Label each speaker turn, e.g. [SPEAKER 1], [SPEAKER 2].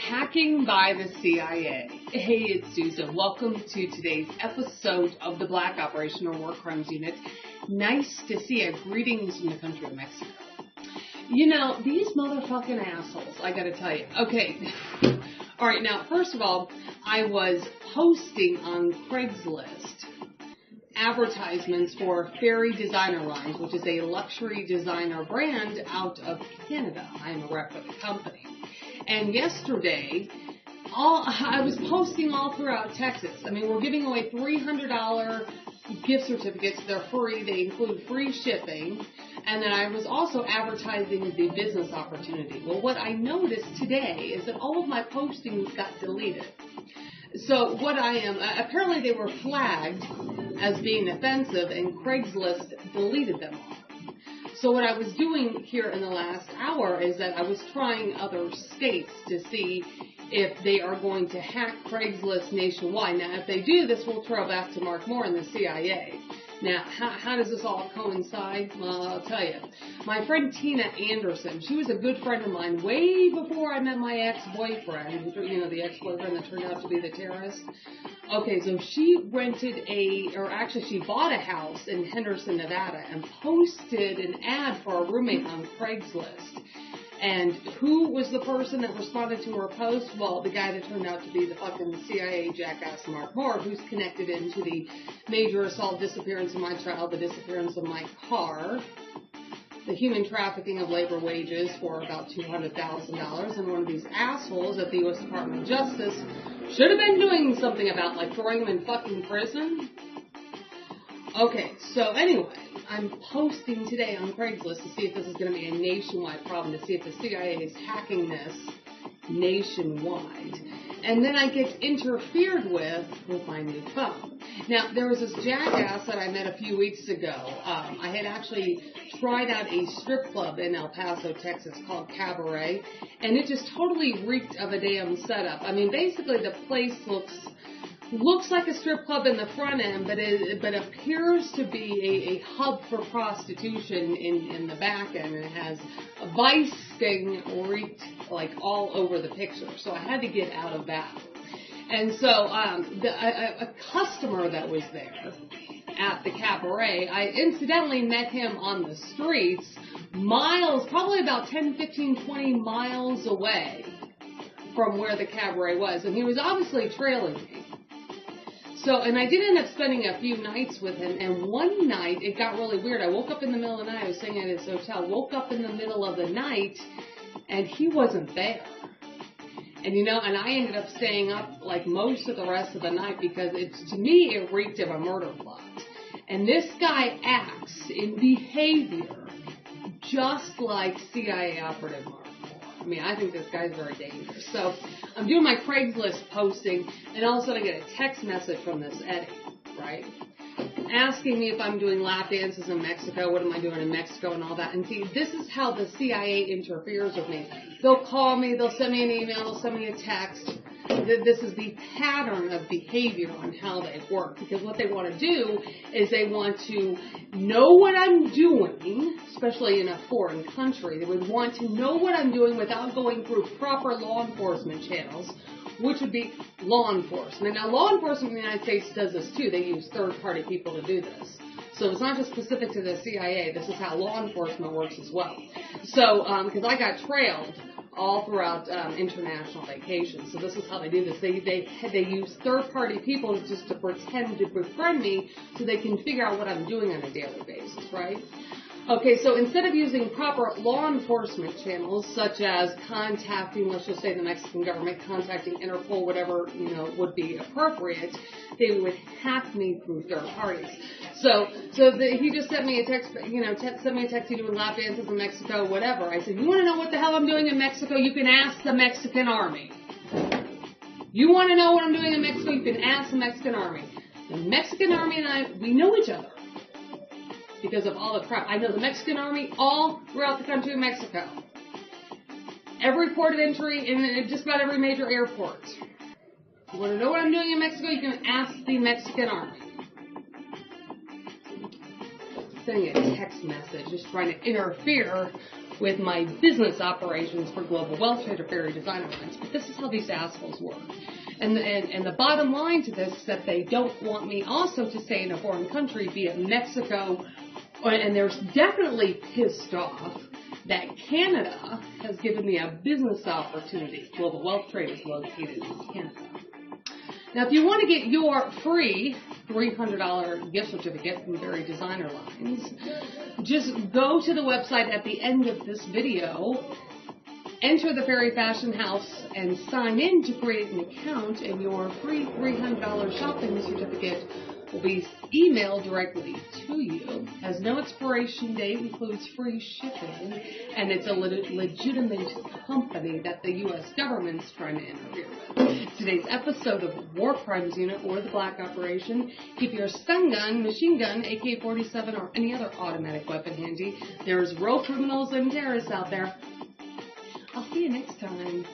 [SPEAKER 1] Hacking by the CIA. Hey, it's Susan. Welcome to today's episode of the Black Operation or War Crimes Unit. Nice to see you. Greetings from the country of Mexico. You know, these motherfucking assholes, I gotta tell you. Okay. Alright, now, first of all, I was posting on Craigslist advertisements for Fairy Designer Lines, which is a luxury designer brand out of Canada. I'm a rep for the company. And yesterday, I was posting all throughout Texas. I mean, we're giving away $300 gift certificates. They're free. They include free shipping. And then I was also advertising the business opportunity. Well, what I noticed today is that all of my postings got deleted. So what apparently they were flagged as being offensive, and Craigslist deleted them all. So what I was doing here in the last hour is that I was trying other states to see if they are going to hack Craigslist nationwide. Now, if they do, this will trail back to Mark Moore and the CIA. Now, how does this all coincide? Well, I'll tell you. My friend Tina Anderson, she was a good friend of mine way before I met my ex-boyfriend, you know, the ex-boyfriend that turned out to be the terrorist. Okay, so she she bought a house in Henderson, Nevada, and posted an ad for a roommate on Craigslist. And who was the person that responded to her post? Well, the guy that turned out to be the fucking CIA jackass Mark Moore, who's connected into the major assault disappearance of my child, the disappearance of my car, the human trafficking of labor wages for about $200,000, and one of these assholes at the U.S. Department of Justice should have been doing something about, like, throwing him in fucking prison. Okay, so anyway, I'm posting today on Craigslist to see if this is going to be a nationwide problem, to see if the CIA is hacking this nationwide. And then I get interfered with my new phone. Now, there was this jackass that I met a few weeks ago. I had actually tried out a strip club in El Paso, Texas called Cabaret, and it just totally reeked of a damn setup. I mean, basically the place looks like a strip club in the front end, but appears to be a hub for prostitution in the back end, and it has a vice sting reeked like all over the picture. So I had to get out of that. And so a customer that was there at the cabaret, I incidentally met him on the streets, miles, probably about 10, 15, 20 miles away from where the cabaret was, and he was obviously trailing me. So, and I did end up spending a few nights with him, and one night, it got really weird. I woke up in the middle of the night, I was staying at his hotel, woke up in the middle of the night, and he wasn't there. And you know, and I ended up staying up like most of the rest of the night because to me, it reeked of a murder plot. And this guy acts in behavior just like CIA operative Mark. I mean, I think this guy's very dangerous. So I'm doing my Craigslist posting, and all of a sudden I get a text message from this Eddie, right? Asking me if I'm doing lap dances in Mexico, what am I doing in Mexico and all that. And see, this is how the CIA interferes with me. They'll call me, they'll send me an email, they'll send me a text. This is the pattern of behavior on how they work. Because what they want to do is they want to know what I'm doing, especially in a foreign country. They would want to know what I'm doing without going through proper law enforcement channels, which would be law enforcement. Now, law enforcement in the United States does this too. They use third-party people to do this. So it's not just specific to the CIA. This is how law enforcement works as well. So, because I got trailed all throughout international vacations. So this is how they do this. They use third-party people just to pretend to befriend me so they can figure out what I'm doing on a daily basis, right? Okay, so instead of using proper law enforcement channels, such as contacting, let's just say the Mexican government, contacting Interpol, whatever, you know, would be appropriate, they would hack me through third parties. So he just sent me a text, you know, sent me a text, he's doing lap dances in Mexico, whatever. I said, you want to know what the hell I'm doing in Mexico? You can ask the Mexican Army. You want to know what I'm doing in Mexico? You can ask the Mexican Army. The Mexican Army and I, we know each other because of all the crap. I know the Mexican Army all throughout the country of Mexico. Every port of entry in just about every major airport. You want to know what I'm doing in Mexico? You can ask the Mexican Army. Sending a text message, just trying to interfere with my business operations for global wealth trade or fairy designer lines. But this is how these assholes work. And the bottom line to this is that they don't want me also to stay in a foreign country, be it Mexico, and they're definitely pissed off that Canada has given me a business opportunity. Global Wealth Trade is located in Canada. Now, if you want to get your free $300 gift certificate from Fairy Designer Lines, just go to the website at the end of this video, enter the Fairy Fashion House, and sign in to create an account, and your free $300 shopping certificate will be emailed directly to you, has no expiration date, includes free shipping, and it's a legitimate company that the U.S. government's trying to interfere with. Today's episode of War Crimes Unit or the Black Operation: keep your stun gun, machine gun, AK-47, or any other automatic weapon handy. There's real criminals and terrorists out there. I'll see you next time.